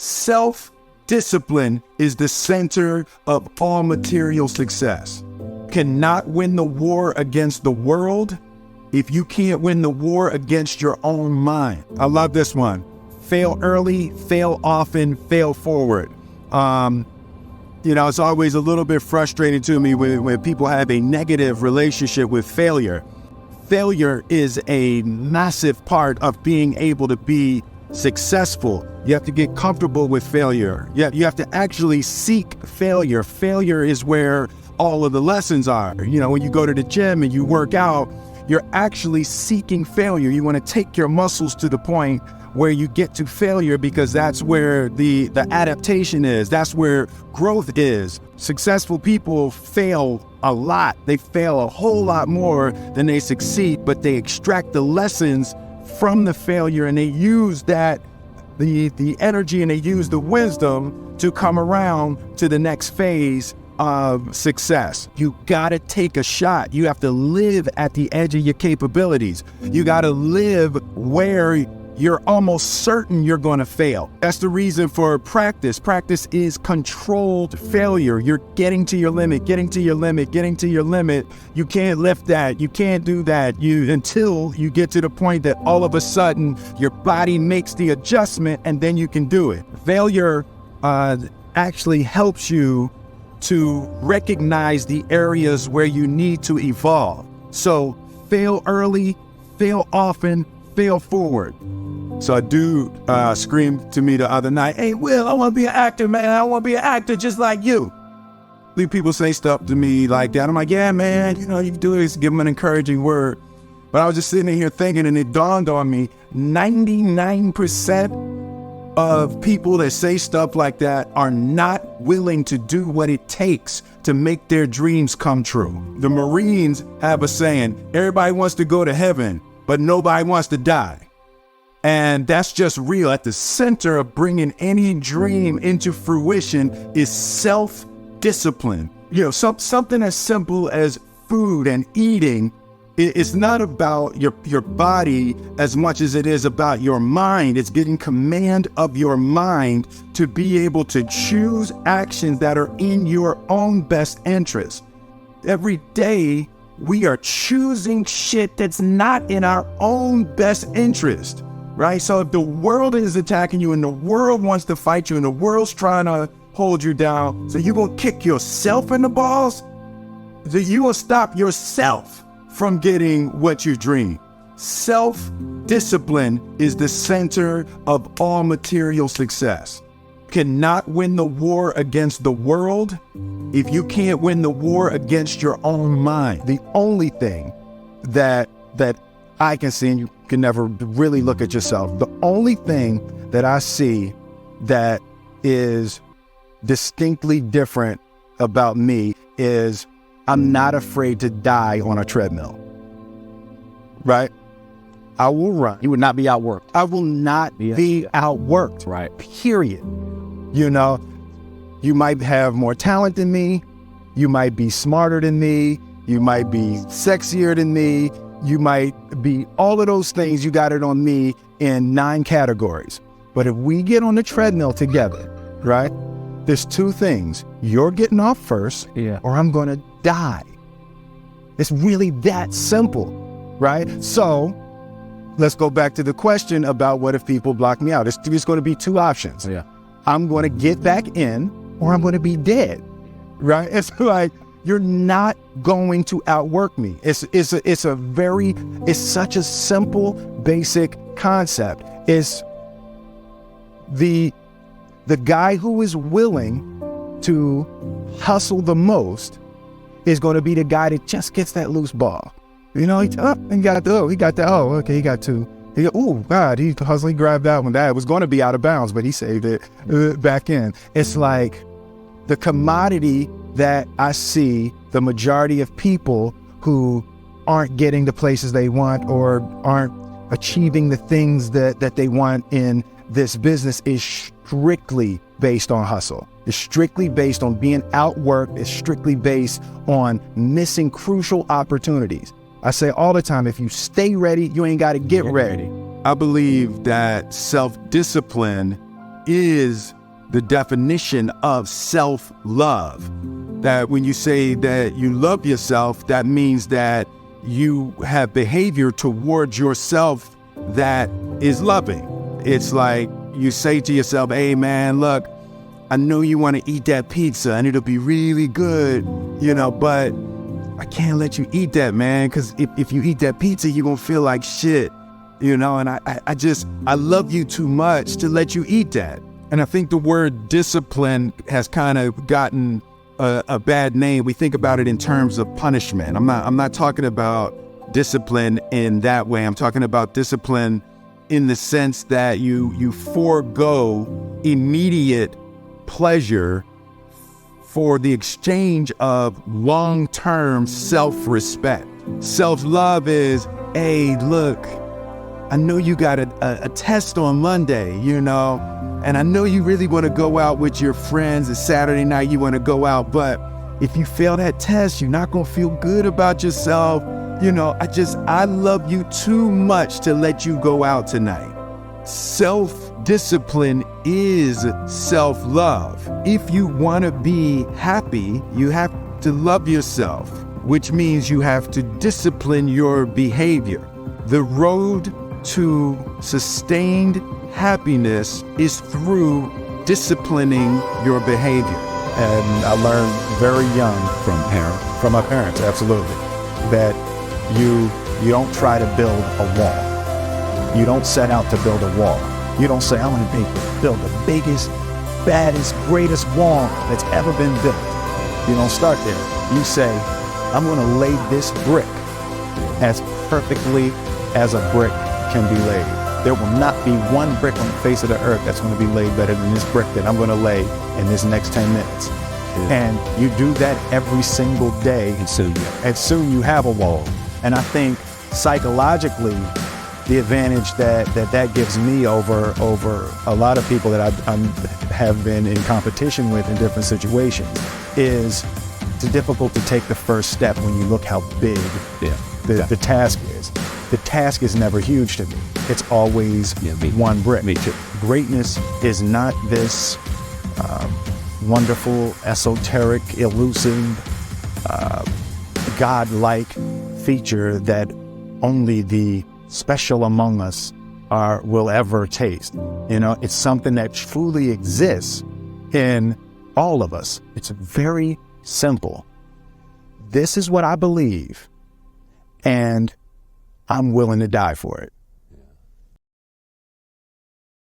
Self-discipline is the center of all material success. Cannot win the war against the world if you can't win the war against your own mind. I love this one. Fail early, fail often, fail forward. It's always a little bit frustrating to me when people have a negative relationship with failure. Failure is a massive part of being able to be successful. You have to get comfortable with failure. You have to actually seek failure. Failure is where all of the lessons are. When you go to the gym and you work out, you're actually seeking failure. You want to take your muscles to the point where you get to failure, because that's where the adaptation is. That's where growth is. Successful people fail a lot. They fail a whole lot more than they succeed, but they extract the lessons from the failure, and they use that, the energy, and they use the wisdom to come around to the next phase of success. You gotta take a shot. You have to live at the edge of your capabilities. You gotta live where you're almost certain you're gonna fail. That's the reason for practice. Practice is controlled failure. You're getting to your limit, getting to your limit, getting to your limit. You can't lift that. You can't do that. Until you get to the point that all of a sudden your body makes the adjustment, and then you can do it. Failure actually helps you to recognize the areas where you need to evolve. So fail early, fail often, fail forward. So a dude screamed to me the other night, "Hey, Will, I want to be an actor, man. I want to be an actor just like you." People say stuff to me like that. I'm like, yeah, man, you can do this, give them an encouraging word. But I was just sitting in here thinking, and it dawned on me, 99% of people that say stuff like that are not willing to do what it takes to make their dreams come true. The Marines have a saying, everybody wants to go to heaven, but nobody wants to die. And that's just real. At the center of bringing any dream into fruition is self-discipline. Something as simple as food and eating. It's not about your body as much as it is about your mind. It's getting command of your mind to be able to choose actions that are in your own best interest. Every day, we are choosing shit that's not in our own best interest, right? So if the world is attacking you and the world wants to fight you and the world's trying to hold you down, so you're going to kick yourself in the balls? So you're going to stop yourself from getting what you dream. Self-discipline is the center of all material success. Cannot win the war against the world if you can't win the war against your own mind. The only thing that I can see, and you can never really look at yourself, the only thing that I see that is distinctly different about me is I'm not afraid to die on a treadmill, right? I will run. You would not be outworked. I will not be outworked, right? Period. You might have more talent than me. You might be smarter than me. You might be sexier than me. You might be all of those things. You got it on me in 9 categories. But if we get on the treadmill together, right? There's 2 things. You're getting off first, or I'm going to die. It's really that simple, right? So let's go back to the question about what if people block me out. It's going to be 2 options. I'm going to get back in, or I'm going to be dead, right? It's like, you're not going to outwork me. It's such a simple, basic concept. It's the guy who is willing to hustle the most is going to be the guy that just gets that loose ball. He got 2. Oh God, he hustling, grabbed that one. That was going to be out of bounds, but he saved it back in. It's like the commodity that I see the majority of people who aren't getting the places they want or aren't achieving the things that they want in this business is strictly based on hustle. It's strictly based on being outworked. It's strictly based on missing crucial opportunities. I say all the time, if you stay ready, you ain't got to get ready. I believe that self-discipline is the definition of self-love. That when you say that you love yourself, that means that you have behavior towards yourself that is loving. It's like you say to yourself, hey man, look, I know you want to eat that pizza and it'll be really good, but I can't let you eat that, man, because if you eat that pizza, you're going to feel like shit, and I love you too much to let you eat that. And I think the word discipline has kind of gotten a bad name. We think about it in terms of punishment. I'm not talking about discipline in that way. I'm talking about discipline in the sense that you forego immediate pleasure for the exchange of long-term self-respect. Self-love is, hey, look, I know you got a test on Monday, and I know you really want to go out with your friends. It's Saturday night, you want to go out, but if you fail that test, you're not going to feel good about yourself. I love you too much to let you go out tonight. Self-discipline is self-love. If you want to be happy, you have to love yourself, which means you have to discipline your behavior. The road to sustained happiness is through disciplining your behavior. And I learned very young from my parents, absolutely, that you don't try to build a wall. You don't set out to build a wall. You don't say, I'm going to build the biggest, baddest, greatest wall that's ever been built. You don't start there. You say, I'm going to lay this brick as perfectly as a brick can be laid. There will not be one brick on the face of the earth that's going to be laid better than this brick that I'm going to lay in this next 10 minutes. And you do that every single day, and soon you have a wall. And I think psychologically, the advantage that gives me over a lot of people that I have been in competition with in different situations is it's difficult to take the first step when you look how big the task is. The task is never huge to me. It's always one brick. Me too. Greatness is not this wonderful, esoteric, elusive, God-like feature that only the special among us will ever taste. It's something that truly exists in all of us. It's very simple. This is what I believe, and I'm willing to die for it.